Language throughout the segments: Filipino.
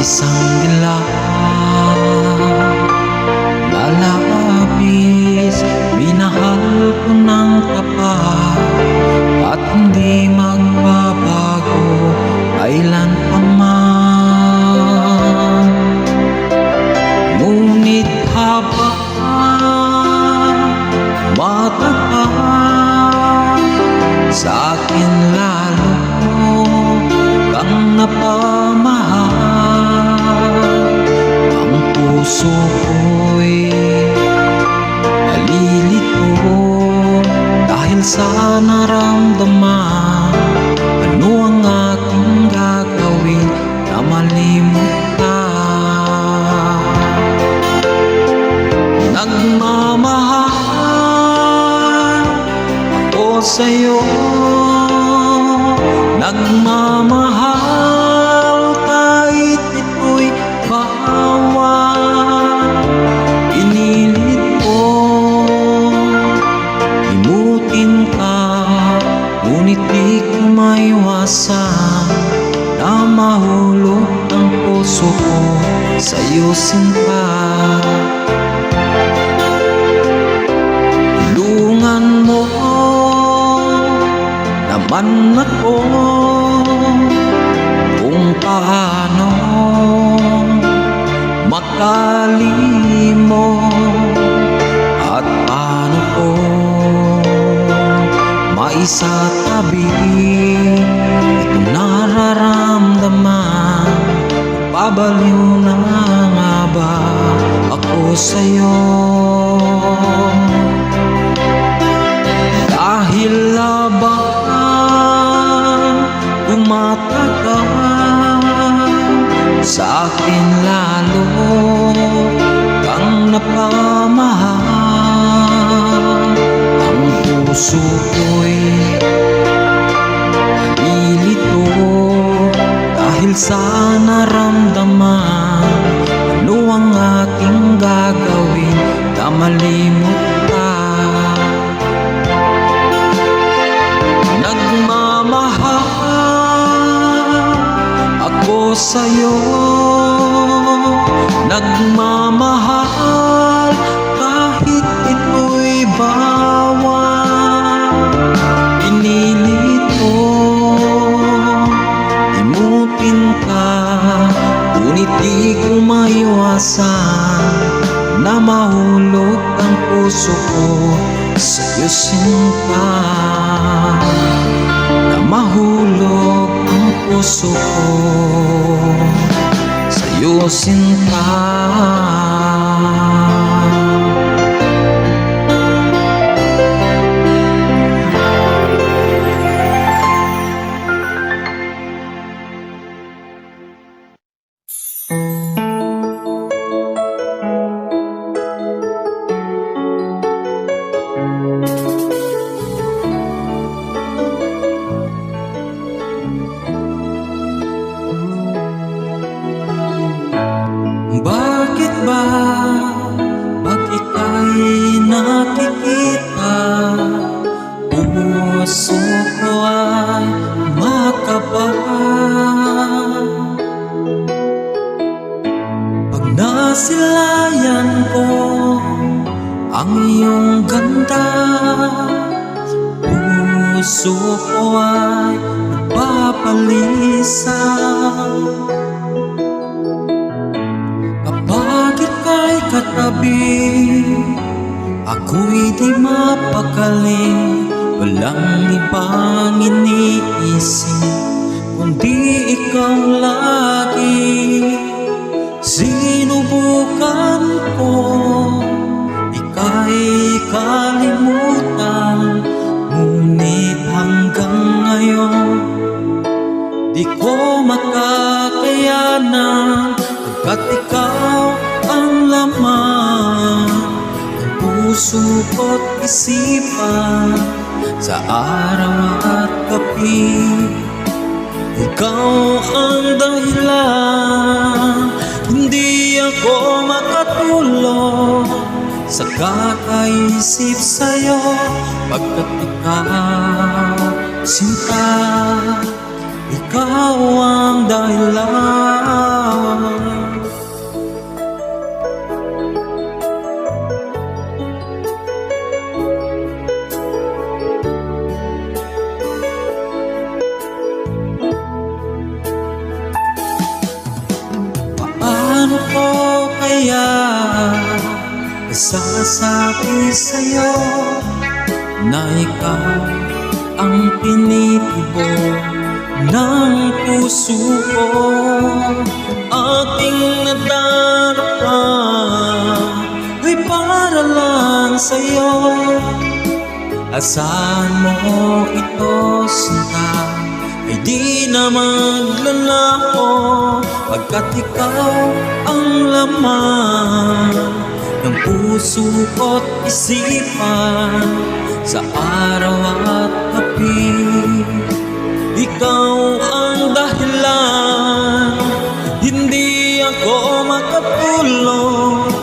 isang dilag na labis, minahal ko ng tapat at hindi magbabago kailan pa man. Ngunit habang matagal, sa akin lalo kang napamahal. Ang puso ko'y nalilito dahil sa naramdaman. Ano ang aking gagawin na malimot ka? Nagmamahal ako sa'yo, nagmamahal kahit ito'y bawal. Pinilit ko limutin ka, ngunit di ko maiwasan na mahulog ang puso ko sa'yo, sinta. Tulungan mo naman ako kung paano makalimot at paano ko maisatabi itong nararamdaman. Pabaliw na nga ba ako sa'yo? Dahil labang tumatagal, sa akin lalo kang napamahal. Ang puso ko'y nalilito dahil sa naramdaman. Ano ang aking gagawin na malimot ka? Nagmamahal ako sa'yo, nagmamahal kahit ito'y bawal. Pinilit ko limutin ka, ngunit di ko maiwasan na mahulog ang puso ko sa'yo, sinta. Na mahulog ang puso ko sa'yo, sinta. Bakit ba pag ika'y nakikita, puso ko ay makaba? Pag nasilayan ko ang iyong ganda, puso ko ay nagpapalisan. Katabi, ako'y di mapakali, walang ibang iniisip kundi ikaw lagi. Sinubukan ko ika'y kalimutan, ngunit hanggang ngayon di ko makakayanan, pagkat ikaw ang laman ng puso ko't isipan sa araw at gabi. Ikaw ang dahilan, hindi ako makatulog sa kakaisip sa'yo, pagkat ikaw, sinta, ikaw ang dahilan. Paano ko kaya sasabi sa'yo na ikaw ang tinitibok ng puso ko? Aking nadarama ay para lang sa'yo. Asahan mo ito, sinta, ay di na maglalaho, pagkat ikaw ang laman ng puso ko't isipan sa araw at gabi. Ikaw ang dahilan, hindi ako makatulog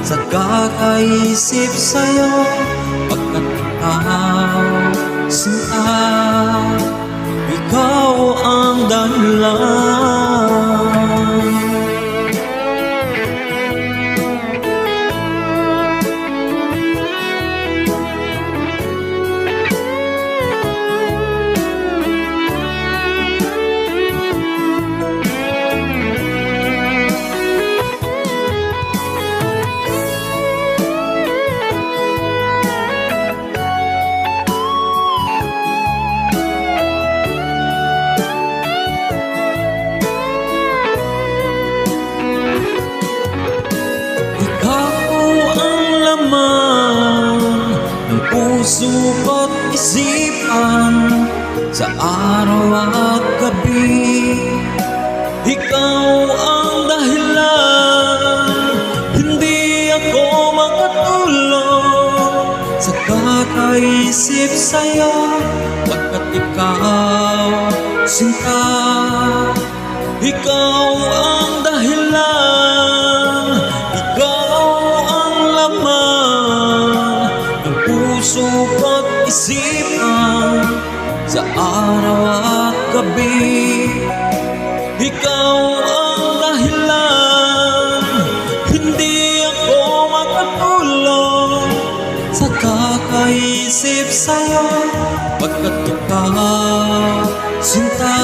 sa kakaisip sa'yo, pagkat ikaw, sinta, ikaw ang dahilan. Ng puso ko't isipan sa araw at gabi. Ikaw ang dahilan, hindi ako makatulog sa kakaisip sa'yo, pagkat ikaw, sinta, ikaw ang dahilan, ikaw ang laman ng puso ko't isipan sa araw at gabi. Ikaw ang dahilan, hindi ako makatulog sa kakaisip sa'yo, pagkat ikaw, sinta,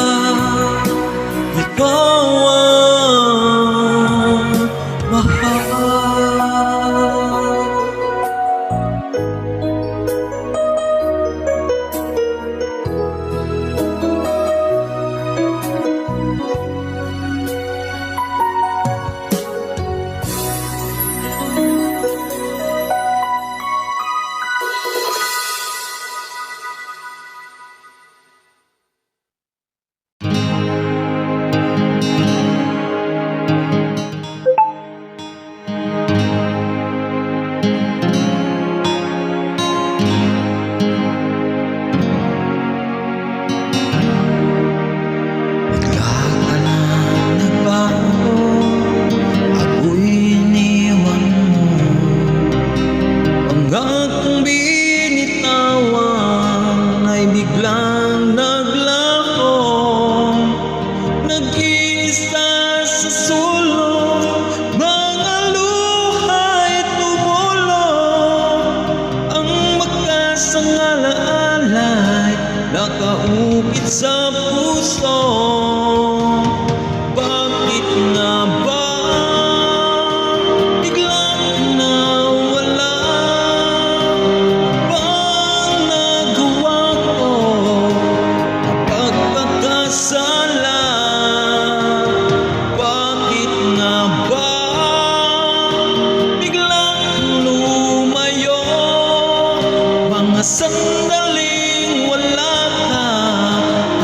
ikaw ang mahal. Nakaukit sa puso, bakit nga ba biglang nawala? Bang nagawa ko na pagkakasala? Bakit nga ba biglang lumayo? Mga sandaling wala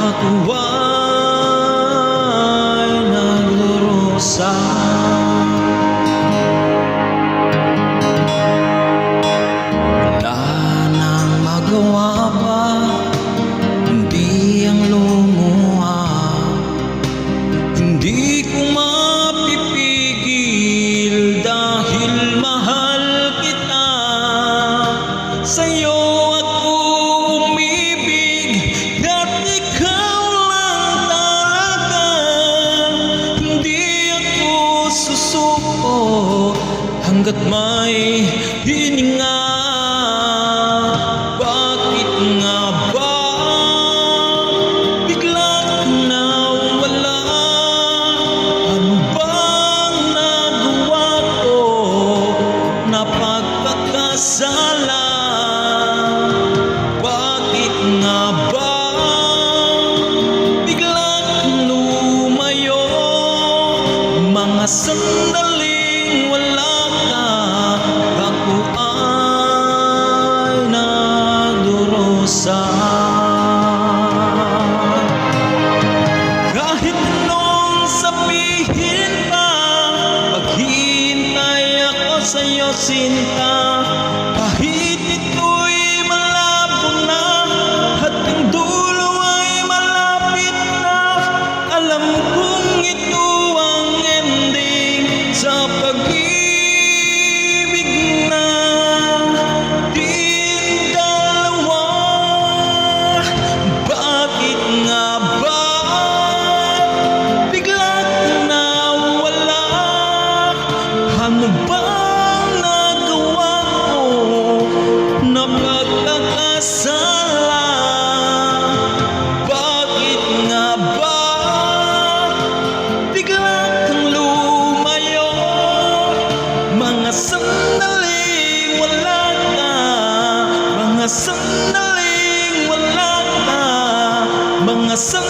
ako ay nagdurusa. Wala nang magawa pa, hindi ang lumuha. Hindi ko mapipigil dahil mahal kita. Sa'yo hanggat may hininga. Bakit nga ba biglang nawala? Ano bang mga sandaling wala ka, ako ay nagdurusa. Kahit anong sabihin pa, maghihintay ako sa'yo, sinta. Kahit ito'y malabo na at ang dulo ay malapit na, alam kong ito ang ending sa pag-ibig na din dalawa. Bakit nga ba bigla kang nawala? Ano bang nagawa ko na pagkakasala? Bakit nga ba bigla kang lumayo? Mga sandaling wala ka, mga sandaling wala ka, mga sandaling